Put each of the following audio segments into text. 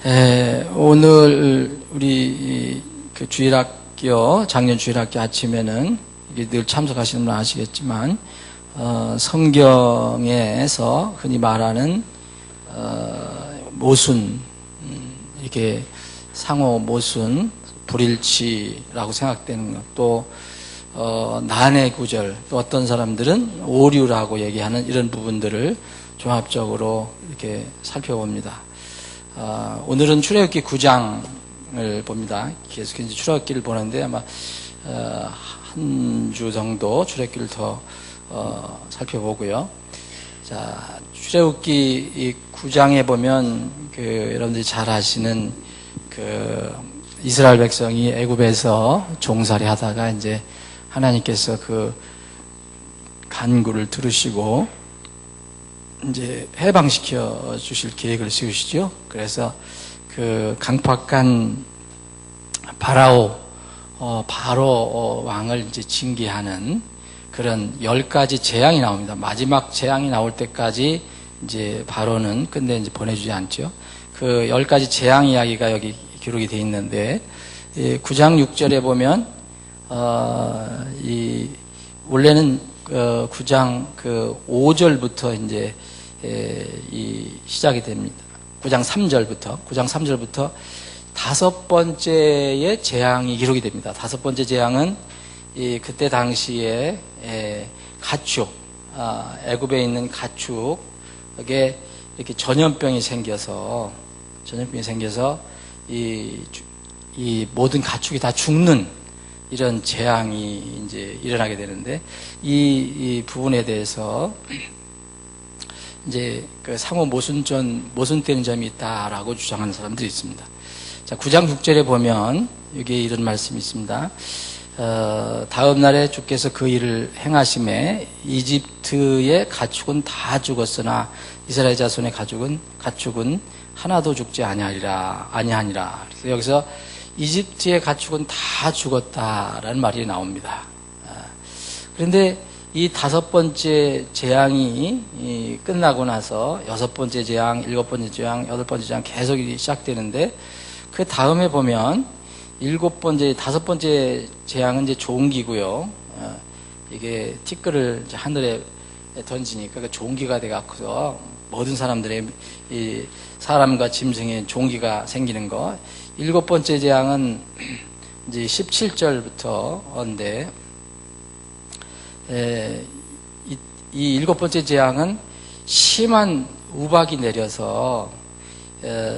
오늘 우리 그 주일학교, 작년 주일학교 아침에는 이게 늘 참석하시는 분 아시겠지만, 성경에서 흔히 말하는, 모순, 이게 상호 모순, 불일치라고 생각되는 것, 또, 난해 구절, 또 어떤 사람들은 오류라고 얘기하는 이런 부분들을 종합적으로 이렇게 살펴봅니다. 오늘은 출애굽기 9장을 봅니다. 계속해서 출애굽기를 보는데 아마 한 주 정도 출애굽기를 더 살펴보고요. 자, 출애굽기 9장에 보면 여러분들이 잘 아시는 이스라엘 백성이 애굽에서 종살이 하다가 이제 하나님께서 간구를 들으시고 이제 해방시켜 주실 계획을 세우시죠. 그래서 강팍한 바로 왕을 이제 징계하는 그런 10가지 재앙이 나옵니다. 마지막 재앙이 나올 때까지 이제 바로는 끝내 이제 보내주지 않죠. 10가지 재앙 이야기가 여기 기록이 되어 있는데, 9장 6절에 보면, 원래는 9장 5절부터 이제 시작이 됩니다. 9장 3절부터 5번째의 재앙이 기록이 됩니다. 5번째 재앙은 그때 당시에 가축, 애굽에 있는 가축에 이렇게 전염병이 생겨서 이 모든 가축이 다 죽는 이런 재앙이 이제 일어나게 되는데, 이 부분에 대해서 이제 상호 모순되는 점이 있다라고 주장하는 사람들이 있습니다. 자, 9장 6절에 보면 여기에 이런 말씀이 있습니다. 다음 날에 주께서 그 일을 행하심에 이집트의 가축은 다 죽었으나 이스라엘 자손의 가축은 하나도 죽지 아니하니라. 그래서 여기서 이집트의 가축은 다 죽었다라는 말이 나옵니다. 그런데 이 5번째 재앙이 끝나고 나서 6번째 재앙, 7번째 재앙, 8번째 재앙 계속 시작되는데, 그 다음에 보면 5번째 재앙은 이제 종기고요. 이게 티끌을 이제 하늘에 던지니까 종기가 돼갖고서 모든 사람들의 사람과 짐승의 종기가 생기는 거. 7번째 재앙은 이제 17절부터인데, 이 7번째 재앙은 심한 우박이 내려서,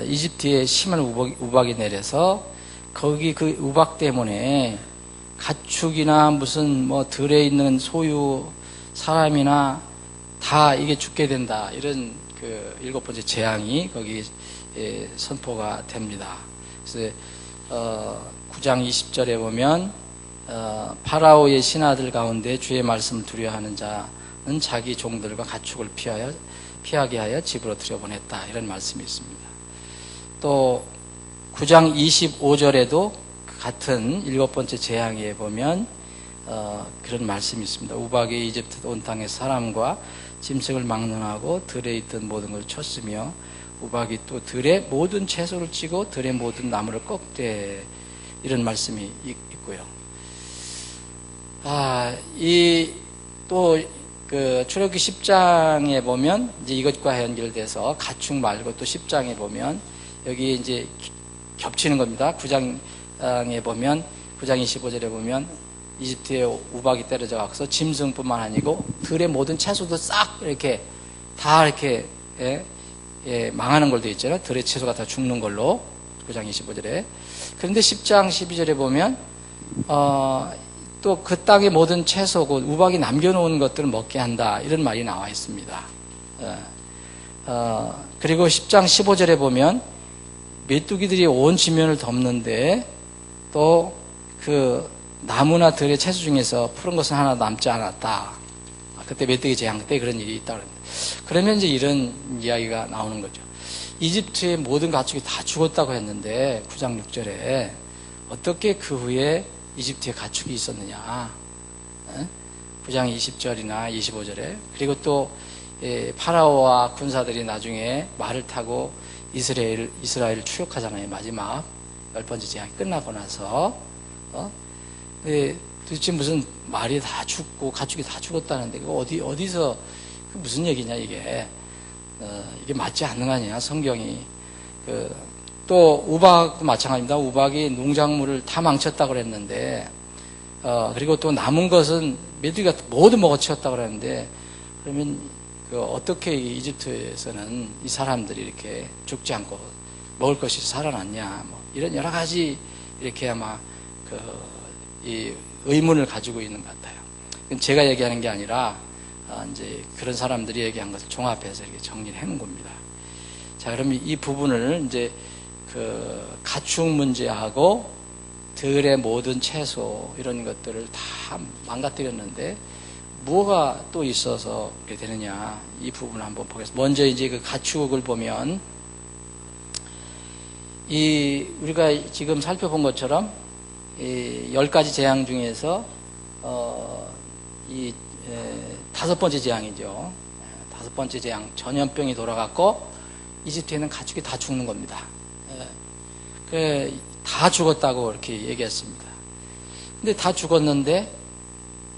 이집트에 심한 우박이 내려서 거기 그 우박 때문에 가축이나 무슨 들에 있는 소유 사람이나 다 이게 죽게 된다, 이런 7번째 재앙이 거기 선포가 됩니다. 그래서 9장 20절에 보면 파라오의 신하들 가운데 주의 말씀을 두려워하는 자는 자기 종들과 가축을 피하게 하여 집으로 들여보냈다, 이런 말씀이 있습니다. 또 9장 25절에도 같은 7번째 재앙에 보면 그런 말씀이 있습니다. 우박이 이집트 온 땅에서 사람과 짐승을 막론하고 들에 있던 모든 것을 쳤으며 우박이 또 들의 모든 채소를 찌고 들의 모든 나무를 꺾되, 이런 말씀이 있고요. 출애굽기 10장에 보면 이제 이것과 연결돼서 가축 말고 또 10장에 보면 여기 이제 겹치는 겁니다. 9장에 보면 9장 25절에 보면 이집트에 우박이 떨어져 가서 짐승뿐만 아니고 들의 모든 채소도 싹 이렇게 다 이렇게 망하는 걸 되어 있잖아요. 들의 채소가 다 죽는 걸로, 9장 25절에. 그런데 10장 12절에 보면 또 그 땅의 모든 채소고 우박이 남겨놓은 것들을 먹게 한다, 이런 말이 나와 있습니다. 그리고 10장 15절에 보면 메뚜기들이 온 지면을 덮는데 또 나무나 들의 채소 중에서 푸른 것은 하나 남지 않았다. 그때 메뚜기 재앙 때 그런 일이 있다고 합니다. 그러면 이제 이런 이야기가 나오는 거죠. 이집트의 모든 가축이 다 죽었다고 했는데 9장 6절에 어떻게 그 후에 이집트에 가축이 있었느냐. 9장 20절이나 25절에. 그리고 또 파라오와 군사들이 나중에 말을 타고 이스라엘을 추격하잖아요. 마지막 10번째 재앙이 끝나고 나서. 근데 도대체 무슨 말이 다 죽고 가축이 다 죽었다는데 그거 어디서 무슨 얘기냐 이게. 이게 맞지 않는 거 아니야 성경이. 또 우박도 마찬가지입니다. 우박이 농작물을 다 망쳤다고 그랬는데 그리고 또 남은 것은 메뚜기가 모두 먹어치웠다고 그랬는데 그러면 어떻게 이집트에서는 이 사람들이 이렇게 죽지 않고 먹을 것이 살아났냐 뭐 이런 여러 가지 이렇게 아마 이 의문을 가지고 있는 것 같아요. 제가 얘기하는 게 아니라 이제 그런 사람들이 얘기한 것을 종합해서 이렇게 정리를 해놓은 겁니다. 자, 그러면 이 부분을 이제 가축 문제하고 들의 모든 채소 이런 것들을 다 망가뜨렸는데 뭐가 또 있어서 그렇게 되느냐 이 부분을 한번 보겠습니다. 먼저 이제 그 가축을 보면 우리가 지금 살펴본 것처럼 이 10가지 재앙 중에서 이 5번째 재앙이죠. 5번째 재앙 전염병이 돌아갔고 이집트에는 가축이 다 죽는 겁니다. 다 죽었다고 이렇게 얘기했습니다. 근데 다 죽었는데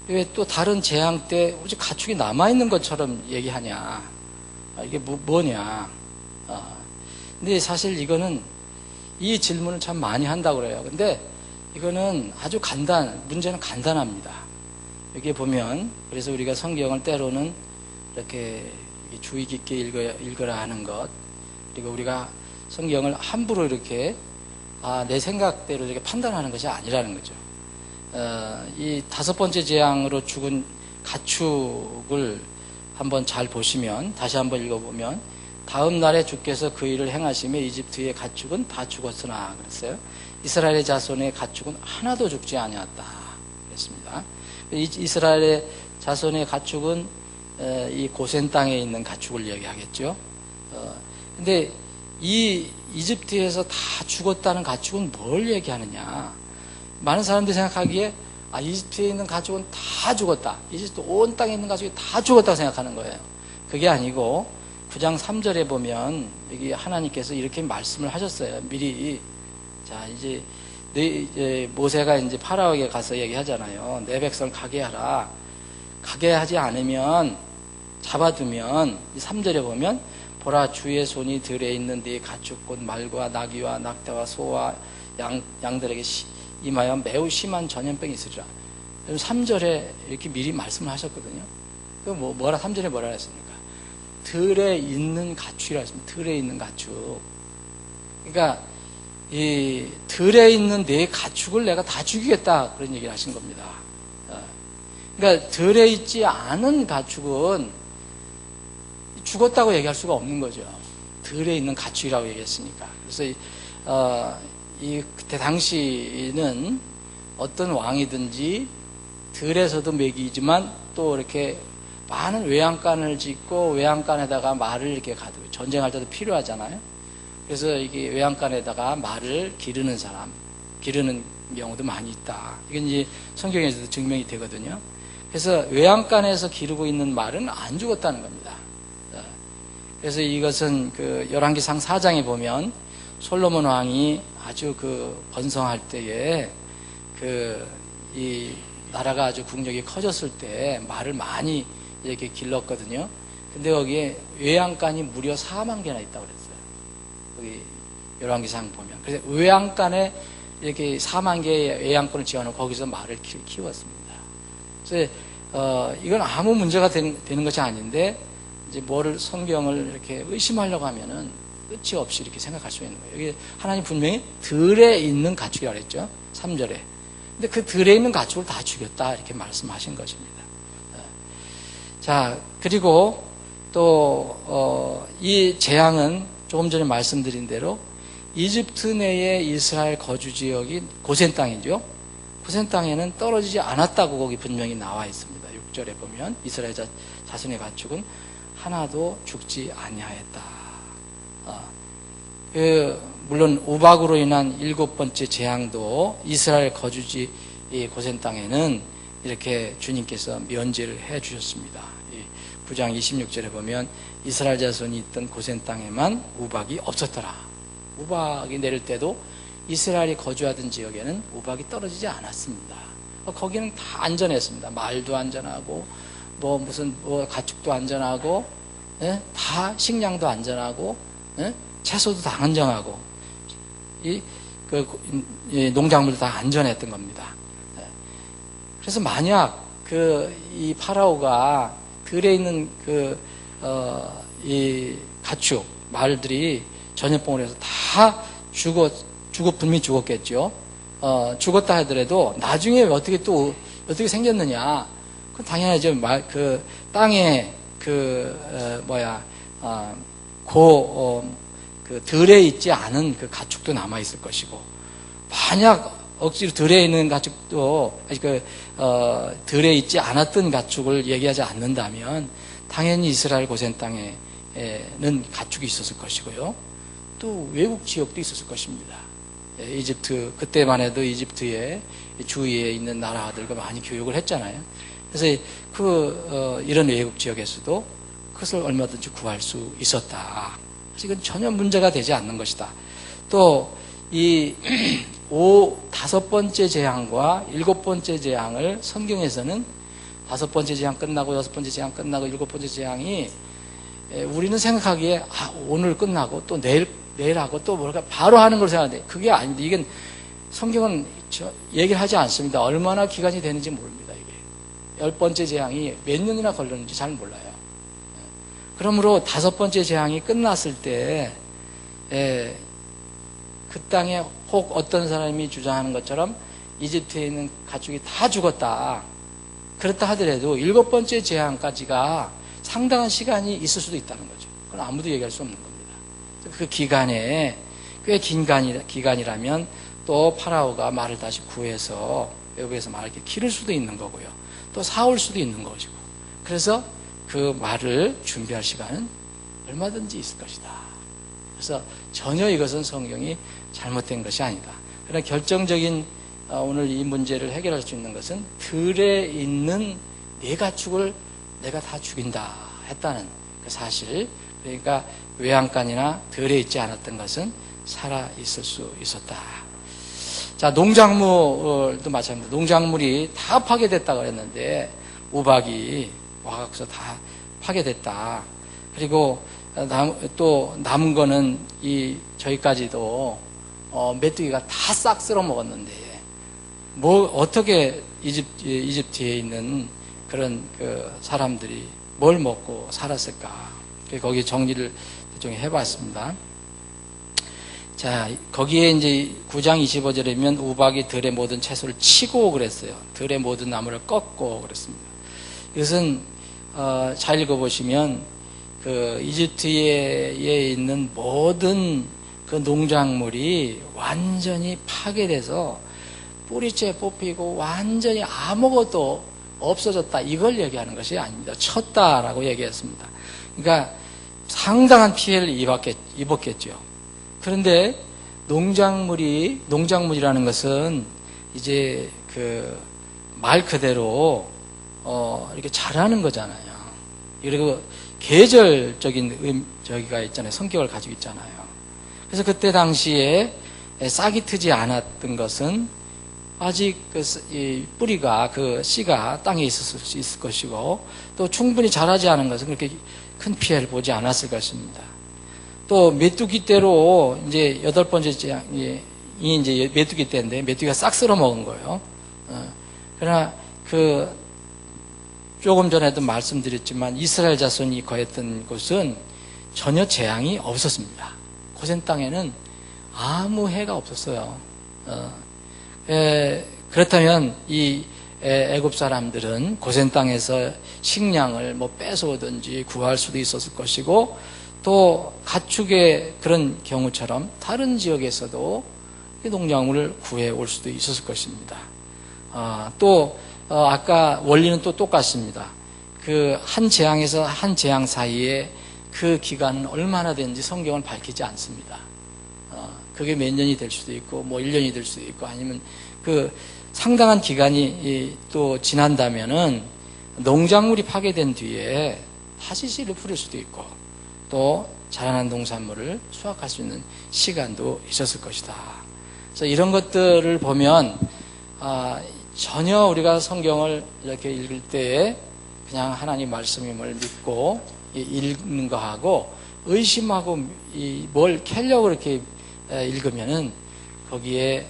왜 또 다른 재앙 때 오직 가축이 남아있는 것처럼 얘기하냐. 이게 뭐냐. 근데 사실 이거는 이 질문을 참 많이 한다고 그래요. 근데 이거는 아주 문제는 간단합니다. 여기 보면 그래서 우리가 성경을 때로는 이렇게 주의 깊게 읽어라 하는 것 그리고 우리가 성경을 함부로 이렇게 내 생각대로 이렇게 판단하는 것이 아니라는 거죠. 이 5번째 재앙으로 죽은 가축을 한번 잘 보시면 다시 한번 읽어보면 다음 날에 주께서 그 일을 행하시며 이집트의 가축은 다 죽었으나 그랬어요. 이스라엘의 자손의 가축은 하나도 죽지 아니었다 그랬습니다. 이스라엘의 자손의 가축은 이 고센 땅에 있는 가축을 얘기하겠죠. 근데 이 이집트에서 다 죽었다는 가축은 뭘 얘기하느냐. 많은 사람들이 생각하기에 이집트에 있는 가축은 다 죽었다. 이집트 온 땅에 있는 가축이 다 죽었다고 생각하는 거예요. 그게 아니고 9장 3절에 보면 여기 하나님께서 이렇게 말씀을 하셨어요. 미리. 자, 이제 모세가 이제 파라오에게 가서 얘기하잖아요. 내 백성을 가게 하라. 가게 하지 않으면 잡아두면 이 3절에 보면 보라 주의 손이 들에 있는 네 가축 곧 말과 나귀와 낙타와 소와 양들에게 임하여 매우 심한 전염병이 있으리라. 3절에 이렇게 미리 말씀을 하셨거든요. 그 3절에 뭐라 했습니까? 들에 있는 가축이라 했습니다. 들에 있는 가축. 그러니까 이 들에 있는 내 가축을 내가 다 죽이겠다 그런 얘기를 하신 겁니다. 그러니까 들에 있지 않은 가축은 죽었다고 얘기할 수가 없는 거죠. 들에 있는 가축이라고 얘기했으니까. 그래서 그때 당시는 어떤 왕이든지 들에서도 먹이지만 또 이렇게 많은 외양간을 짓고 외양간에다가 말을 이렇게 가두고 전쟁할 때도 필요하잖아요. 그래서 이게 외양간에다가 말을 기르는 경우도 많이 있다. 이건 이제 성경에서도 증명이 되거든요. 그래서 외양간에서 기르고 있는 말은 안 죽었다는 겁니다. 그래서 이것은 열왕기상 4장에 보면 솔로몬 왕이 아주 번성할 때에 이 나라가 아주 국력이 커졌을 때 말을 많이 이렇게 길렀거든요. 근데 거기에 외양간이 무려 4만 개나 있다고 그랬어요. 거기 열왕기상 보면. 그래서 외양간에 이렇게 4만 개의 외양간을 지어놓고 거기서 말을 키웠습니다. 그래서 이건 아무 문제가 되는 것이 아닌데 이제 뭐를 성경을 이렇게 의심하려고 하면은 끝이 없이 이렇게 생각할 수 있는 거예요. 여기 하나님 분명히 들에 있는 가축이라고 그랬죠. 3절에. 근데 그 들에 있는 가축을 다 죽였다 이렇게 말씀하신 것입니다. 자, 그리고 또 이 재앙은 조금 전에 말씀드린 대로 이집트 내의 이스라엘 거주 지역인 고센 땅이죠. 고센 땅에는 떨어지지 않았다고 거기 분명히 나와 있습니다. 6절에 보면 이스라엘 자손의 가축은 하나도 죽지 아니하였다. 물론 우박으로 인한 7번째 재앙도 이스라엘 거주지 이 고센 땅에는 이렇게 주님께서 면제를 해 주셨습니다. 9장 26절에 보면 이스라엘 자손이 있던 고센 땅에만 우박이 없었더라. 우박이 내릴 때도 이스라엘이 거주하던 지역에는 우박이 떨어지지 않았습니다. 거기는 다 안전했습니다. 말도 안전하고 무슨 가축도 안전하고, 예? 다 식량도 안전하고, 예? 채소도 다 안전하고, 이 농작물도 다 안전했던 겁니다. 예. 그래서 만약 이 파라오가 들에 있는 이 가축 말들이 전염병을 해서 다 분명히 죽었겠죠. 죽었다 하더라도 나중에 어떻게 생겼느냐? 그 당연하죠. 땅에 들에 있지 않은 그 가축도 남아 있을 것이고, 만약 억지로 들에 있는 가축도 들에 있지 않았던 가축을 얘기하지 않는다면 당연히 이스라엘 고센 땅에는 가축이 있었을 것이고요. 또 외국 지역도 있었을 것입니다. 이집트, 그때만 해도 이집트의 주위에 있는 나라들과 많이 교육을 했잖아요. 그래서 이런 외국 지역에서도 그것을 얼마든지 구할 수 있었다. 이건 전혀 문제가 되지 않는 것이다. 또 이 다섯 번째 재앙과 일곱 번째 재앙을 성경에서는 다섯 번째 재앙 끝나고 여섯 번째 재앙 끝나고 일곱 번째 재앙이 우리는 생각하기에 오늘 끝나고 또 내일 하고 또 뭘까 바로 하는 걸 생각하는데 그게 아닌데, 이건 성경은 얘기를 하지 않습니다. 얼마나 기간이 되는지 모릅니다. 이게 10번째 재앙이 몇 년이나 걸렸는지 잘 몰라요. 그러므로 다섯 번째 재앙이 끝났을 때 그 땅에 혹 어떤 사람이 주장하는 것처럼 이집트에 있는 가축이 다 죽었다. 그렇다 하더라도 일곱 번째 재앙까지가 상당한 시간이 있을 수도 있다는 거죠. 그건 아무도 얘기할 수 없는 겁니다. 그 기간에 꽤 긴 기간이라면 또 파라오가 말을 다시 구해서 외부에서 말을 이렇게 기를 수도 있는 거고요. 또 사올 수도 있는 것이고. 그래서 그 말을 준비할 시간은 얼마든지 있을 것이다. 그래서 전혀 이것은 성경이 잘못된 것이 아니다. 그러나 결정적인 오늘 이 문제를 해결할 수 있는 것은 들에 있는 네 가축을 내가 다 죽인다 했다는 그 사실. 그러니까 외양간이나 들에 있지 않았던 것은 살아 있을 수 있었다. 자, 농작물도 마찬가지입니다. 농작물이 다 파괴됐다고 그랬는데 우박이 와서 다 파괴됐다. 그리고 또 남은 거는 저희까지도 메뚜기가 다 싹 쓸어 먹었는데 어떻게 이집트에 있는 그런 사람들이 뭘 먹고 살았을까? 거기 정리를 대충 해봤습니다. 자, 거기에 이제 9장 25절이면 우박이 들의 모든 채소를 치고 그랬어요. 들의 모든 나무를 꺾고 그랬습니다. 이것은 잘 읽어보시면 이집트에 있는 모든 그 농작물이 완전히 파괴돼서 뿌리째 뽑히고 완전히 아무것도 없어졌다, 이걸 얘기하는 것이 아닙니다. 쳤다라고 얘기했습니다. 그러니까 상당한 피해를 입었겠죠. 그런데 농작물이라는 것은 이제 말 그대로 이렇게 자라는 거잖아요. 그리고 계절적인 저기가 있잖아요. 성격을 가지고 있잖아요. 그래서 그때 당시에 싹이 트지 않았던 것은 아직 이 뿌리가, 씨가 땅에 있을 수 있을 것이고, 또 충분히 자라지 않은 것은 그렇게 큰 피해를 보지 않았을 것입니다. 또 메뚜기 떼로 이제 여덟 번째 재앙이 이제 메뚜기 떼인데 메뚜기가 싹 쓸어 먹은 거예요. 그러나 조금 전에도 말씀드렸지만 이스라엘 자손이 거했던 곳은 전혀 재앙이 없었습니다. 고센 땅에는 아무 해가 없었어요. 그렇다면 이 애굽 사람들은 고센 땅에서 식량을 뺏어오든지 구할 수도 있었을 것이고, 또 가축의 그런 경우처럼 다른 지역에서도 농작물을 구해올 수도 있었을 것입니다. 아까 원리는 또 똑같습니다. 한 재앙에서 한 재앙 사이에 그 기간은 얼마나 되는지 성경은 밝히지 않습니다. 그게 몇 년이 될 수도 있고, 1년이 될 수도 있고, 아니면 상당한 기간이 또 지난다면은 농작물이 파괴된 뒤에 다시 씨를 뿌릴 수도 있고 또 자라난 농산물을 수확할 수 있는 시간도 있었을 것이다. 그래서 이런 것들을 보면 전혀 우리가 성경을 이렇게 읽을 때에 그냥 하나님 말씀임을 믿고 읽는 거하고 의심하고 뭘 캐려고 이렇게 읽으면은 거기에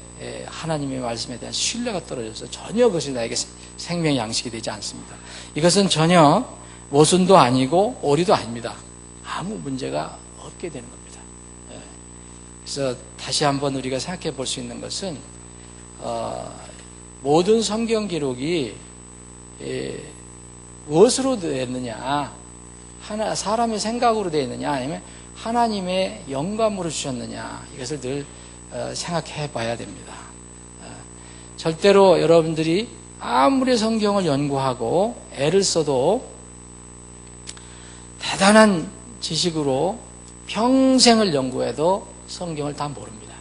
하나님의 말씀에 대한 신뢰가 떨어져서 전혀 그것이 나에게 생명의 양식이 되지 않습니다. 이것은 전혀 모순도 아니고 오리도 아닙니다. 아무 문제가 없게 되는 겁니다. 그래서 다시 한번 우리가 생각해 볼 수 있는 것은 모든 성경 기록이 무엇으로 되었느냐, 사람의 생각으로 되어 있느냐, 아니면 하나님의 영감으로 주셨느냐, 이것을 늘 생각해 봐야 됩니다. 절대로 여러분들이 아무리 성경을 연구하고 애를 써도 대단한 지식으로 평생을 연구해도 성경을 다 모릅니다.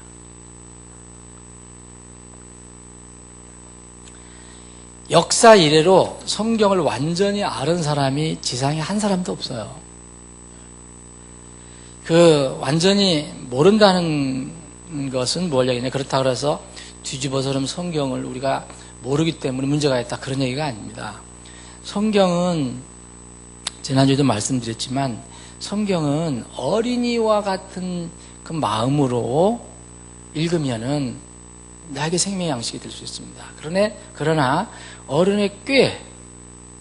역사 이래로 성경을 완전히 아는 사람이 지상에 한 사람도 없어요. 완전히 모른다는 것은 뭘 얘기냐. 그렇다고 해서 뒤집어서는 성경을 우리가 모르기 때문에 문제가 있다. 그런 얘기가 아닙니다. 성경은, 지난주에도 말씀드렸지만, 성경은 어린이와 같은 그 마음으로 읽으면은 나에게 생명의 양식이 될 수 있습니다. 그러나 어른의 꽤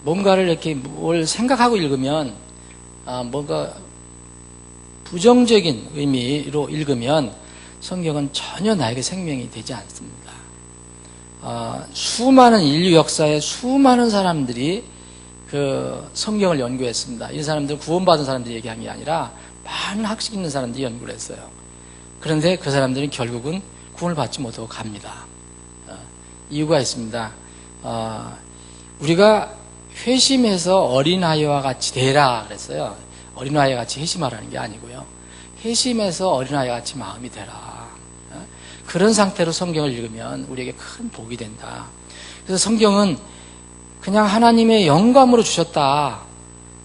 뭔가를 이렇게 뭘 생각하고 읽으면 뭔가 부정적인 의미로 읽으면 성경은 전혀 나에게 생명이 되지 않습니다. 수많은 인류 역사에 수많은 사람들이 그 성경을 연구했습니다. 이 사람들은 구원받은 사람들이 얘기한 게 아니라 많은 학식 있는 사람들이 연구를 했어요. 그런데 그 사람들은 결국은 구원을 받지 못하고 갑니다. 이유가 있습니다. 우리가 회심해서 어린아이와 같이 되라 그랬어요. 어린아이와 같이 회심하라는 게 아니고요. 회심해서 어린아이와 같이 마음이 되라. 그런 상태로 성경을 읽으면 우리에게 큰 복이 된다. 그래서 성경은 그냥 하나님의 영감으로 주셨다.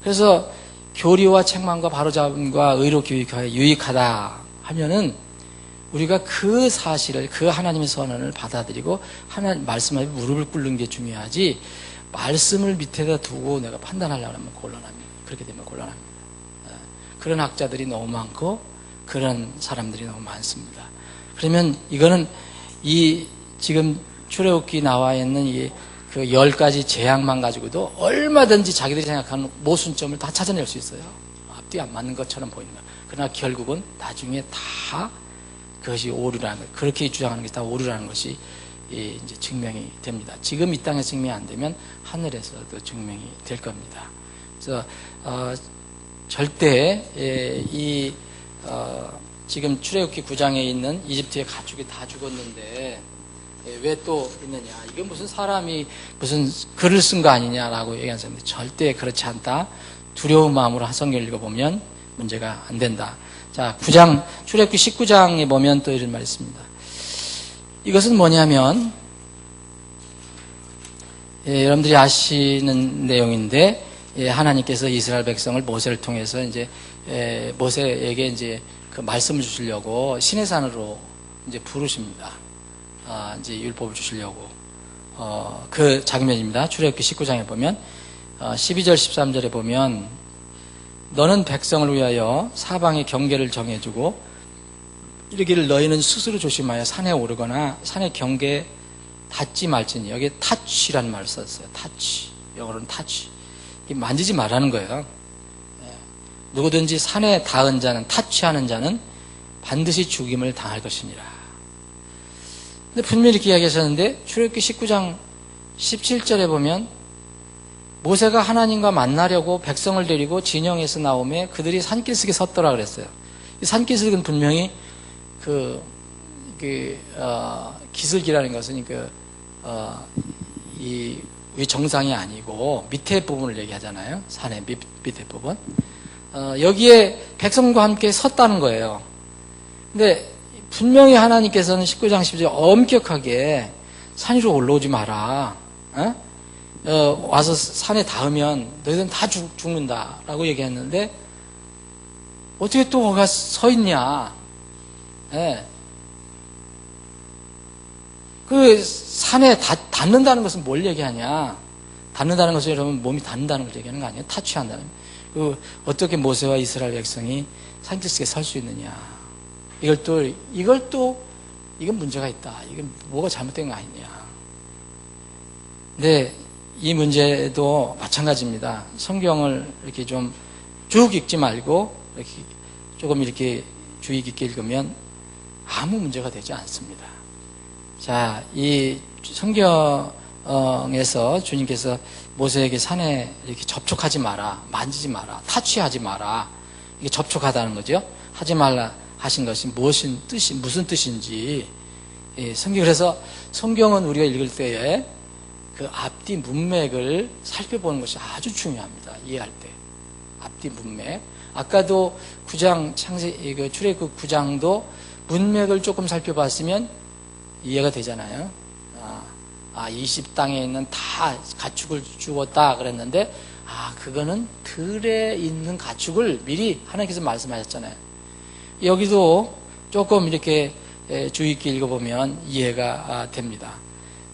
그래서 교리와 책망과 바로잡음과 의로 교육하여 유익하다 하면은 우리가 그 사실을, 그 하나님의 선언을 받아들이고 하나님 말씀 앞에 무릎을 꿇는 게 중요하지, 말씀을 밑에다 두고 내가 판단하려고 하면 곤란합니다. 그렇게 되면 곤란합니다. 그런 학자들이 너무 많고 그런 사람들이 너무 많습니다. 그러면 이거는 지금 출애굽기 나와 있는 그 10가지 재앙만 가지고도 얼마든지 자기들이 생각하는 모순점을 다 찾아낼 수 있어요. 앞뒤 안 맞는 것처럼 보입니다. 그러나 결국은 나중에 다 그것이 오류라는 것, 그렇게 주장하는 것이 다 오류라는 것이 이제 증명이 됩니다. 지금 이 땅에서 증명이 안 되면 하늘에서도 증명이 될 겁니다. 그래서 절대 지금 출애굽기 9장에 있는 이집트의 가축이 다 죽었는데 왜 또 있느냐, 이건 무슨 사람이 무슨 글을 쓴 거 아니냐라고 얘기하는 사람인데 절대 그렇지 않다. 두려운 마음으로 성경을 읽어보면 문제가 안 된다. 자, 출애굽기 19장에 보면 또 이런 말이 있습니다. 이것은 뭐냐면, 여러분들이 아시는 내용인데, 하나님께서 이스라엘 백성을 모세를 통해서 이제, 모세에게 이제 그 말씀을 주시려고 시내산으로 이제 부르십니다. 이제 율법을 주시려고. 그 장면입니다. 출애굽기 19장에 보면, 12절, 13절에 보면, 너는 백성을 위하여 사방의 경계를 정해주고 이르기를 너희는 스스로 조심하여 산에 오르거나 산의 경계에 닿지 말지니, 여기에 touch라는 말을 썼어요. touch, 영어로는 touch. 만지지 말라는 거예요. 누구든지 산에 닿은 자는, touch하는 자는 반드시 죽임을 당할 것이니라. 근데 분명히 이렇게 이야기하셨는데 출애굽기 19장 17절에 보면 모세가 하나님과 만나려고 백성을 데리고 진영에서 나오매 그들이 산길석에 섰더라 그랬어요. 이 산길석은 분명히 기슭이라는 것은 이 정상이 아니고 밑에 부분을 얘기하잖아요. 산의 밑에 부분. 여기에 백성과 함께 섰다는 거예요. 근데 분명히 하나님께서는 19장 10절 엄격하게 산 위로 올라오지 마라. 와서 산에 닿으면 너희들은 다 죽는다라고 얘기했는데 어떻게 또 거기가 서 있냐? 예. 그 산에 닿는다는 것은 뭘 얘기하냐? 닿는다는 것은 여러분 몸이 닿는다는 걸 얘기하는 거 아니에요? 타취한다는. 그 어떻게 모세와 이스라엘 백성이 산길속에 설 수 있느냐? 이건 문제가 있다. 이건 뭐가 잘못된 거 아니냐? 근데 이 문제도 마찬가지입니다. 성경을 이렇게 좀 쭉 읽지 말고 이렇게 조금 이렇게 주의 깊게 읽으면 아무 문제가 되지 않습니다. 자, 이 성경에서 주님께서 모세에게 산에 이렇게 접촉하지 마라, 만지지 마라, 타취하지 마라, 이게 접촉하다는 거죠. 하지 말라 하신 것이 무슨 뜻인지. 그래서 성경은 우리가 읽을 때에 그 앞뒤 문맥을 살펴보는 것이 아주 중요합니다. 이해할 때. 앞뒤 문맥. 아까도 9장 출애굽 9장도 문맥을 조금 살펴봤으면 이해가 되잖아요. 이집 땅에 있는 다 가축을 주었다 그랬는데, 그거는 들에 있는 가축을 미리 하나님께서 말씀하셨잖아요. 여기도 조금 이렇게 주의 깊게 읽어보면 이해가 됩니다.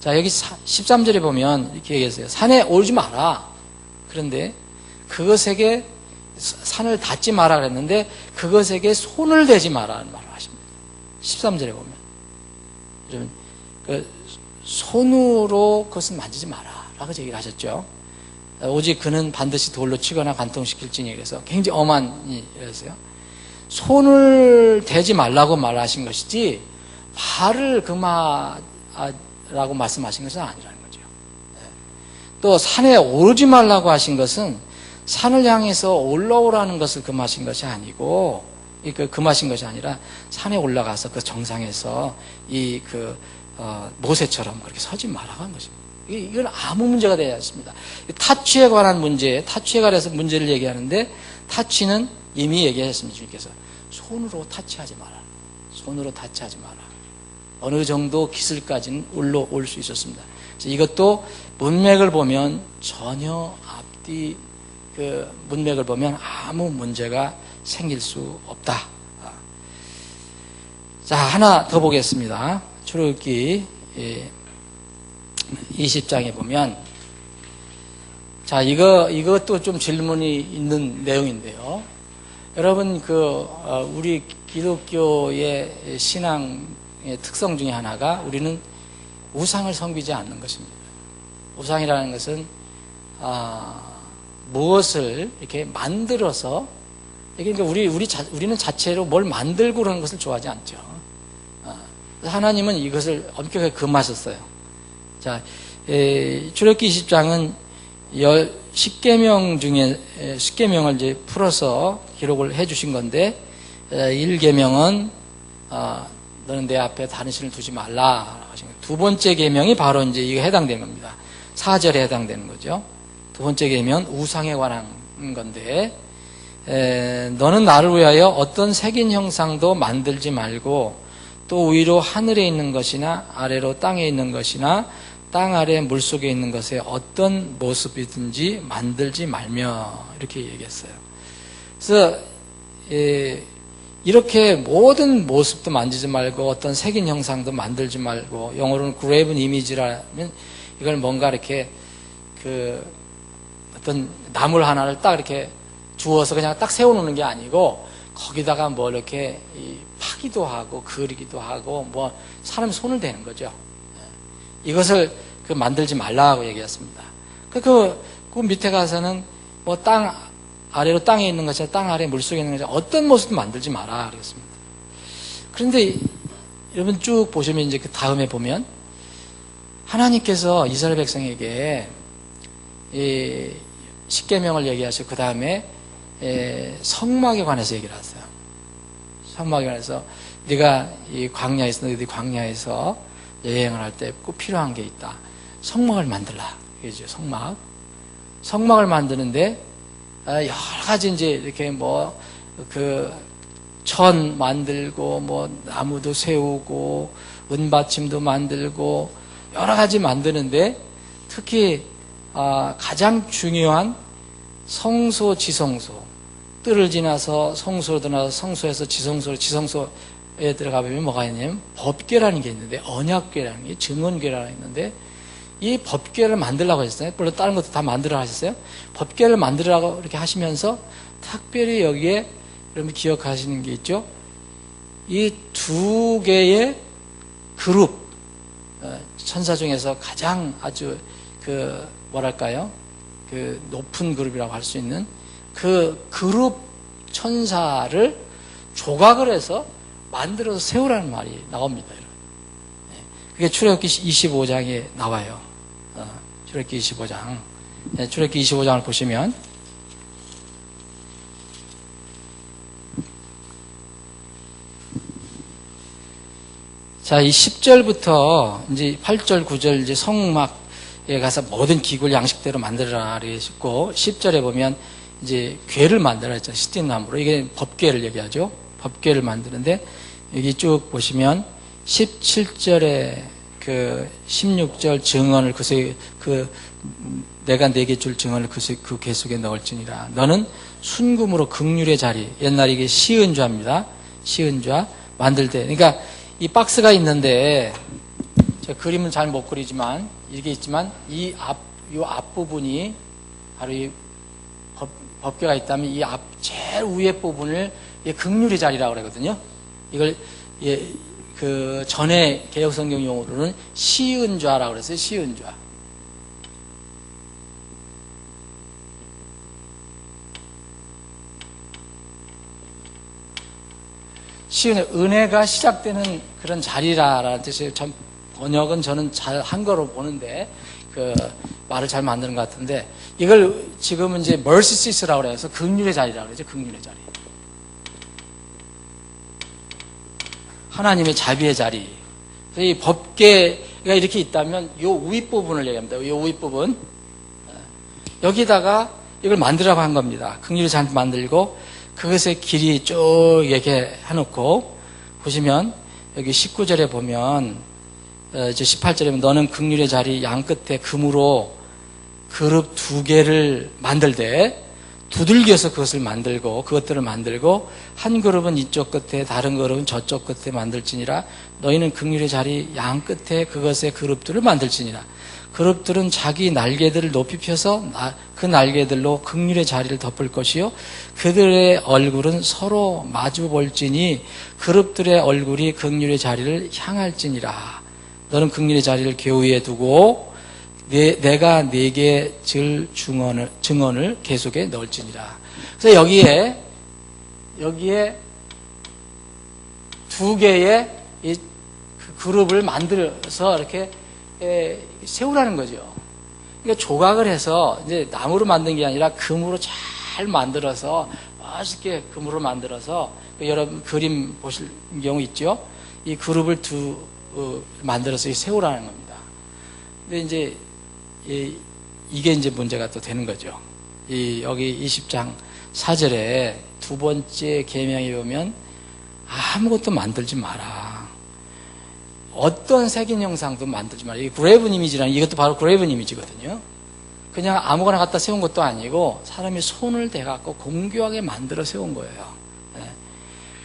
자, 여기 13절에 보면 이렇게 얘기했어요. 산에 오르지 마라. 그런데 그것에게 산을 닿지 마라 그랬는데 그것에게 손을 대지 마라는 말을 하십니다. 13절에 보면. 여러분, 손으로 그것은 만지지 마라 라고 얘기를 하셨죠. 오직 그는 반드시 돌로 치거나 관통시킬지니 그래서 굉장히 엄한 일이었어요. 손을 대지 말라고 말하신 것이지 발을 금하라고 말씀하신 것은 아니라는 거죠. 또 산에 오르지 말라고 하신 것은 산을 향해서 올라오라는 것을 금하신 것이 아니고, 금하신 것이 아니라 산에 올라가서 그 정상에서 모세처럼 그렇게 서지 말라고 한 것입니다. 이건 아무 문제가 되지 않습니다. 타취에 관한 문제, 타취에 관해서 문제를 얘기하는데, 타취는 이미 얘기하셨습니다. 주님께서. 손으로 타취하지 마라. 손으로 타취하지 마라. 어느 정도 기술까지는 올라올 수 있었습니다. 그래서 이것도 문맥을 보면 전혀 앞뒤 문맥을 보면 아무 문제가 생길 수 없다. 자, 하나 더 보겠습니다. 출애굽기 20장에 보면, 자, 이것도 좀 질문이 있는 내용인데요. 여러분, 우리 기독교의 신앙의 특성 중에 하나가 우리는 우상을 섬기지 않는 것입니다. 우상이라는 것은, 무엇을 이렇게 만들어서, 그러니까 우리는 자체로 뭘 만들고 그러는 것을 좋아하지 않죠. 하나님은 이것을 엄격하게 금하셨어요. 자, 출애굽기 20장은 10계명 중에 10계명을 이제 풀어서 기록을 해 주신 건데, 1계명은 너는 내 앞에 다른 신을 두지 말라 하신 거예요. 두 번째 계명이 바로 이제 이거 해당되는 겁니다. 4절에 해당되는 거죠. 두 번째 계명은 우상에 관한 건데, 너는 나를 위하여 어떤 색인 형상도 만들지 말고 또 위로 하늘에 있는 것이나 아래로 땅에 있는 것이나 땅 아래 물속에 있는 것에 어떤 모습이든지 만들지 말며, 이렇게 얘기했어요. 그래서 이렇게 모든 모습도 만지지 말고 어떤 색인 형상도 만들지 말고, 영어로는 graven image라면 이걸 뭔가 이렇게 어떤 나물 하나를 딱 이렇게 주워서 그냥 딱 세워놓는 게 아니고 거기다가 뭐 이렇게 파기도 하고 그리기도 하고 뭐 사람이 손을 대는 거죠. 이것을 만들지 말라고 얘기했습니다. 그 밑에 가서는 뭐 땅 아래로 땅에 있는 것이나 땅 아래 물속에 있는 것이나 어떤 모습도 만들지 마라 그랬습니다. 그런데 여러분 쭉 보시면 이제 그 다음에 보면 하나님께서 이스라엘 백성에게 이 십계명을 얘기하시고 그 다음에 성막에 관해서 얘기를 하세요. 성막에 관해서 네가 이 광야에서 너희들이 광야에서 여행을 할 때 꼭 필요한 게 있다. 성막을 만들라. 그죠? 성막을 만드는데 여러 가지 이제 이렇게 천 만들고 나무도 세우고 은받침도 만들고 여러 가지 만드는데 특히 가장 중요한 성소, 지성소, 뜰을 지나서 성소로 들어가서 성소에서 지성소에 들어가 보면 뭐가 있냐면 법궤라는 게 있는데, 언약궤라는 게, 증언궤라는 게 있는데, 이 법궤를 만들라고 하셨어요. 물론 다른 것도 다 만들어 하셨어요. 법궤를 만들라고 이렇게 하시면서 특별히 여기에 여러분 기억하시는 게 있죠. 이 두 개의 그룹, 천사 중에서 가장 아주 뭐랄까요? 높은 그룹이라고 할 수 있는 그 그룹 천사를 조각을 해서 만들어서 세우라는 말이 나옵니다. 그게 출애굽기 25장에 나와요. 출애굽기 25장. 출애굽기 25장을 보시면 자, 이 10절부터 이제 8절, 9절 이제 성막에 가서 모든 기구를 양식대로 만들어라 그러셨고, 10절에 보면 이제 궤를 만들어 했죠. 시띠나무로. 이게 법궤를 얘기하죠. 법궤를 만드는데, 여기 쭉 보시면 17절에 16절 증언을 내가 네게 줄 증언을 그 궤 속에 넣을지니라. 너는 순금으로 긍휼의 자리. 옛날에 이게 시은좌입니다. 시은좌 만들 때. 그러니까 이 박스가 있는데, 제가 그림은 잘 못 그리지만, 이게 있지만, 이 앞부분이, 바로 이 법궤가 있다면, 이 제일 위에 부분을, 긍휼의 자리라고 그러거든요. 이걸, 전에 개혁성경 용어로는 시은좌라고 그랬어요. 시은좌. 은혜가 시작되는 그런 자리라는 뜻이에요. 번역은 저는 잘 한 거로 보는데, 말을 잘 만드는 것 같은데, 이걸 지금은 이제 mercy seats라고 그래서 긍휼의 자리라고 그러죠. 긍휼의 자리. 하나님의 자비의 자리. 그래서 이 법궤가 이렇게 있다면, 요 윗부분을 얘기합니다. 요 윗부분. 여기다가 이걸 만들라고 한 겁니다. 긍휼의 자리 만들고, 그것의 길이 쭉 이렇게 해놓고, 보시면, 여기 19절에 보면, 이제 18절에 보면, 너는 긍휼의 자리 양 끝에 금으로 그룹 2개를 만들되, 두들겨서 그것을 만들고, 그것들을 만들고, 한 그룹은 이쪽 끝에, 다른 그룹은 저쪽 끝에 만들지니라. 너희는 긍휼의 자리 양 끝에 그것의 그룹들을 만들지니라. 그룹들은 자기 날개들을 높이 펴서 그 날개들로 긍휼의 자리를 덮을 것이요, 그들의 얼굴은 서로 마주 볼지니 그룹들의 얼굴이 긍휼의 자리를 향할지니라. 너는 긍휼의 자리를 궤 위에 두고 내가 네게 줄 증언을 궤 속에 넣을지니라. 그래서 여기에 2개의 이 그룹을 만들어서 이렇게 세우라는 거죠. 그러니까 조각을 해서 이제 나무로 만든 게 아니라 금으로 잘 만들어서, 멋있게 금으로 만들어서, 여러분 그림 보실 경우 있죠? 이 그룹을 만들어서 세우라는 겁니다. 근데 이제 이게 이제 문제가 또 되는 거죠. 여기 20장 4절에 두 번째 계명에 보면 아무것도 만들지 마라. 어떤 색인 형상도 만들지 마라. 이게 그레이븐 이미지라는, 이것도 바로 그레이븐 이미지거든요. 그냥 아무거나 갖다 세운 것도 아니고 사람이 손을 대갖고 공교하게 만들어 세운 거예요.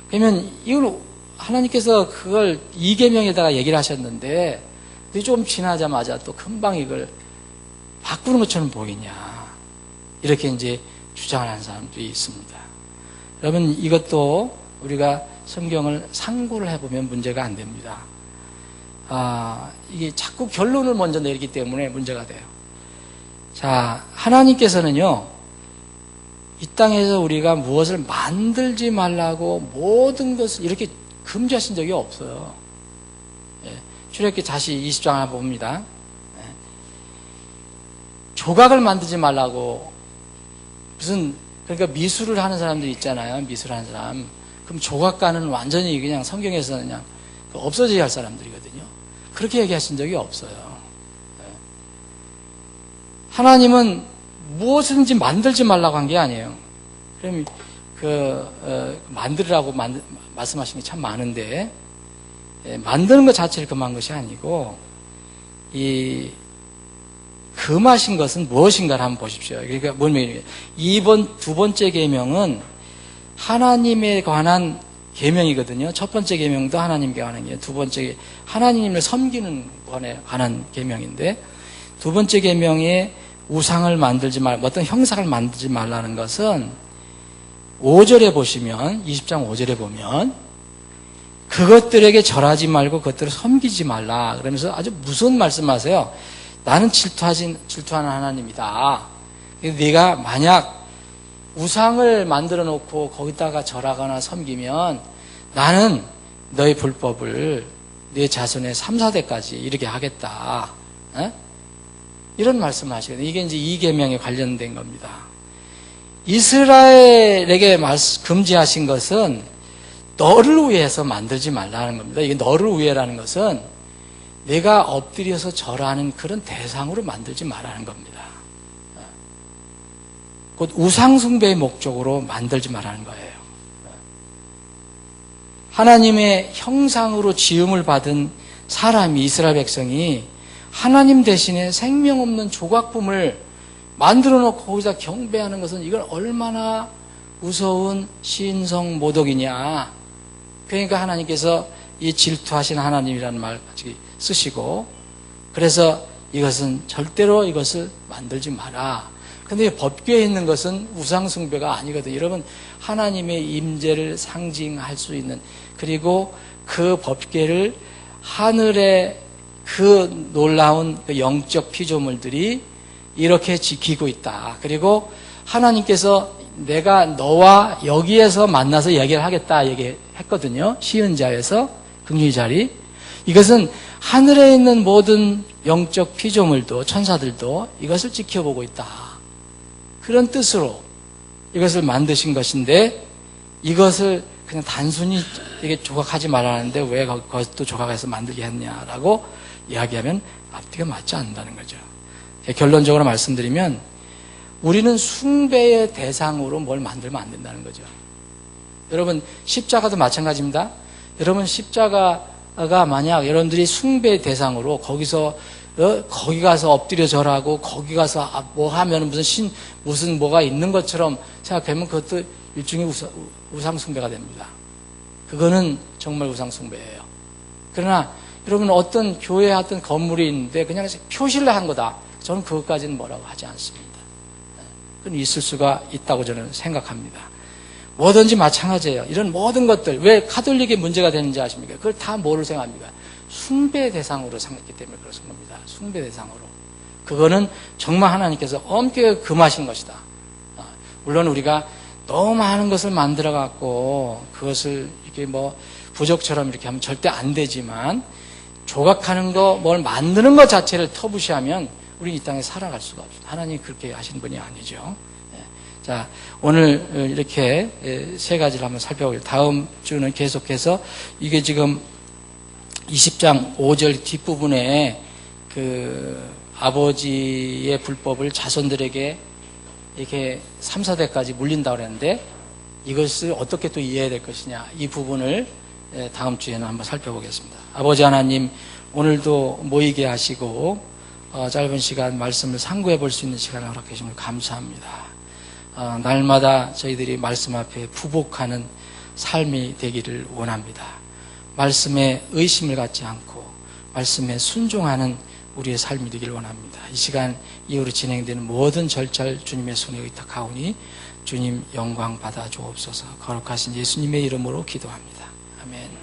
그러면 이걸 하나님께서 그걸 2계명에다가 얘기를 하셨는데, 좀 지나자마자 또 금방 이걸 바꾸는 것처럼 보이냐, 이렇게 이제 주장을 하는 사람들이 있습니다. 여러분, 이것도 우리가 성경을 상고를 해보면 문제가 안 됩니다. 이게 자꾸 결론을 먼저 내리기 때문에 문제가 돼요. 자, 하나님께서는요, 이 땅에서 우리가 무엇을 만들지 말라고 모든 것을 이렇게 금지하신 적이 없어요. 출애굽기 다시 20장 하나 봅니다. 조각을 만들지 말라고, 그러니까 미술을 하는 사람들 있잖아요. 미술하는 사람. 그럼 조각가는 완전히 그냥 성경에서는 그냥 없어져야 할 사람들이거든요. 그렇게 얘기하신 적이 없어요. 하나님은 무엇이든지 만들지 말라고 한 게 아니에요. 그럼 만들으라고 말씀하신 게 참 많은데, 만드는 것 자체를 금한 것이 아니고, 금하신 것은 무엇인가를 한번 보십시오. 그러니까 뭐냐면 두 번째 계명은 하나님에 관한 계명이거든요. 첫 번째 계명도 하나님께 관한 계명, 두 번째 하나님을 섬기는 것에 관한 계명인데, 두 번째 계명에 우상을 만들지 말, 어떤 형상을 만들지 말라는 것은 5절에 보시면, 20장 5절에 보면 그것들에게 절하지 말고 그것들을 섬기지 말라 그러면서 아주 무서운 말씀하세요. 나는 질투하는 하나님이다. 네가 만약 우상을 만들어 놓고 거기다가 절하거나 섬기면 나는 너의 불법을 네 자손의 3, 4대까지 이르게 하겠다. 이런 말씀을 하시거든요. 이게 이제 이 계명에 관련된 겁니다. 이스라엘에게 금지하신 것은 너를 위해서 만들지 말라는 겁니다. 이게 너를 위해라는 것은 내가 엎드려서 절하는 그런 대상으로 만들지 말라는 겁니다. 곧 우상숭배의 목적으로 만들지 말라는 거예요. 하나님의 형상으로 지음을 받은 사람이, 이스라엘 백성이 하나님 대신에 생명 없는 조각품을 만들어 놓고 거기다 경배하는 것은 이건 얼마나 무서운 신성 모독이냐. 그러니까 하나님께서 이 질투하신 하나님이라는 말 쓰시고, 그래서 이것은 절대로 이것을 만들지 마라. 근데 법궤에 있는 것은 우상숭배가 아니거든요. 여러분, 하나님의 임재를 상징할 수 있는, 그리고 그 법궤를 하늘의 그 놀라운 그 영적 피조물들이 이렇게 지키고 있다. 그리고 하나님께서 내가 너와 여기에서 만나서 얘기를 하겠다 얘기했거든요. 시은자에서 긍휼의 자리. 이것은 하늘에 있는 모든 영적 피조물도, 천사들도 이것을 지켜보고 있다. 그런 뜻으로 이것을 만드신 것인데, 이것을 그냥 단순히 이게 조각하지 말라는데 왜 그것도 조각해서 만들게 했냐라고 이야기하면 앞뒤가 맞지 않는다는 거죠. 결론적으로 말씀드리면 우리는 숭배의 대상으로 뭘 만들면 안 된다는 거죠. 여러분, 십자가도 마찬가지입니다. 여러분, 십자가가 만약 여러분들이 숭배의 대상으로 거기 가서 엎드려 절하고 거기 가서 뭐 하면 무슨 뭐가 있는 것처럼 생각하면 그것도 일종의 우상숭배가 됩니다. 그거는 정말 우상숭배예요. 그러나 여러분, 어떤 교회에 어떤 건물이 있는데 그냥 표시를 한 거다. 저는 그것까지는 뭐라고 하지 않습니다. 그건 있을 수가 있다고 저는 생각합니다. 뭐든지 마찬가지예요. 이런 모든 것들, 왜 카톨릭의 문제가 되는지 아십니까? 그걸 다 뭐를 생각합니까? 숭배 대상으로 생각했기 때문에 그렇습니다. 숭배 대상으로. 그거는 정말 하나님께서 엄격하게 금하신 것이다. 물론 우리가 너무 많은 것을 만들어 갖고 그것을 이렇게 뭐 부족처럼 이렇게 하면 절대 안 되지만, 조각하는 거, 뭘 만드는 것 자체를 터부시하면 우리 이 땅에 살아갈 수가 없습니다. 하나님이 그렇게 하신 분이 아니죠. 자, 오늘 이렇게 세 가지를 한번 살펴보겠습니다. 다음 주는 계속해서 이게 지금 20장 5절 뒷부분에 그 아버지의 불법을 자손들에게 이렇게 3, 4대까지 물린다고 그랬는데, 이것을 어떻게 또 이해해야 될 것이냐, 이 부분을 다음 주에는 한번 살펴보겠습니다. 아버지 하나님, 오늘도 모이게 하시고 짧은 시간 말씀을 상고해 볼 수 있는 시간을 허락해 주심을 감사합니다. 날마다 저희들이 말씀 앞에 부복하는 삶이 되기를 원합니다. 말씀에 의심을 갖지 않고 말씀에 순종하는 우리의 삶이 되기를 원합니다. 이 시간 이후로 진행되는 모든 절차를 주님의 손에 의탁하오니 주님 영광 받아 주옵소서. 거룩하신 예수님의 이름으로 기도합니다. 아멘.